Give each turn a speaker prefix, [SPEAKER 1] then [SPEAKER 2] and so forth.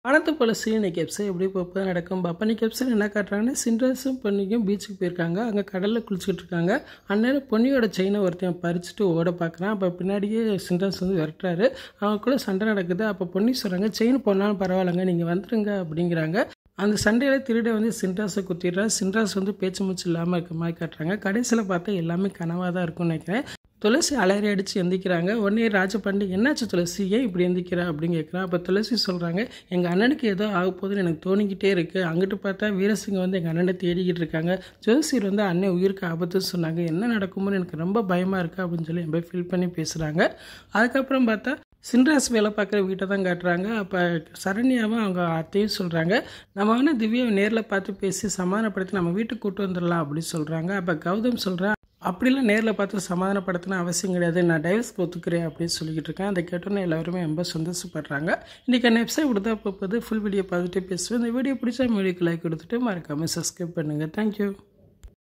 [SPEAKER 1] பணத்தை போல இன்னைக்கு எபிசோட் எப்படி போக நடக்கும் பாப்பா. இன்னைக்கு எபிசோட் என்ன காட்டுறாங்கன்னா, சின்ராஸும் பொன்னிக்கும் பீச்சுக்கு போயிருக்காங்க. அங்கே கடலில் குளிச்சுக்கிட்டு இருக்காங்க. அந்நேரம் பொன்னியோட செயினை ஒருத்தன் பறிச்சுட்டு ஓட பார்க்குறான். அப்போ பின்னாடியே சின்ராஸ் விரட்டுறாரு. அவங்க கூட சண்டை நடக்குது. அப்போ பொன்னி சொல்கிறாங்க, செயின் போனாலும் பரவாயில்லைங்க, நீங்கள் வந்துருங்க அப்படிங்கிறாங்க. அந்த சண்டையில் திருட சின்ராஸை குத்திடுறான். சின்ராஸ் பேச்சு மூச்சு இல்லாமல் இருக்க மாதிரி காட்டுறாங்க. கடைசியில் பார்த்தா எல்லாமே கனவாக தான் இருக்கும்னு நினைக்கிறேன். துளசி அலறி அடித்து எந்திக்கிறாங்க. உடனே ராஜபாண்டி, என்னாச்சு துளசி, ஏன் இப்படி எந்திக்கிறா அப்படின்னு கேட்குறான். அப்போ துளசி சொல்கிறாங்க, எங்கள் அண்ணனுக்கு ஏதோ ஆக போகுதுன்னு எனக்கு தோணிக்கிட்டே இருக்குது. அங்கிட்டு பார்த்தா வீரசிங்கம் எங்கள் அண்ணனை தேடிக்கிட்டு இருக்காங்க. ஜோசியர் அண்ணன் உயிருக்கு ஆபத்துன்னு சொன்னாங்க. என்ன நடக்குமோன்னு எனக்கு ரொம்ப பயமாக இருக்குது அப்படின்னு சொல்லி ரொம்ப ஃபீல் பண்ணி பேசுகிறாங்க. அதுக்கப்புறம் பார்த்தா சின்ராஸ் வேலை பார்க்குற வீட்டை தான் காட்டுறாங்க. அப்போ சரண்யாவும் அவங்க அத்தையும் சொல்கிறாங்க, நம்ம திவ்யாவை நேரில் பார்த்து பேசி சமாதானப்படுத்தி நம்ம வீட்டுக்கு கூட்டு வந்துடலாம் அப்படின்னு சொல்கிறாங்க. அப்போ கௌதம் சொல்கிறான், அப்படிலாம் நேரில் பார்த்து சமாதானப்படுத்தின அவசியம் கிடையாது, நான் டைவர்ஸ் ஒத்துக்கிறேன் அப்படின்னு சொல்லிக்கிட்டு இருக்கேன். அதை கேட்டோன்னே எல்லாருமே ரொம்ப சந்தோஷப்படுறாங்க. இன்றைக்கி எபிசோட் இப்படி தான் போகுது. ஃபுல் வீடியோ பார்த்துட்டு பேசுவேன். இந்த வீடியோ பிடிச்சா வீடியோக்கு லைக் கொடுத்துட்டு மறக்காமல் சப்ஸ்கிரைப் பண்ணுங்கள். தேங்க்யூ.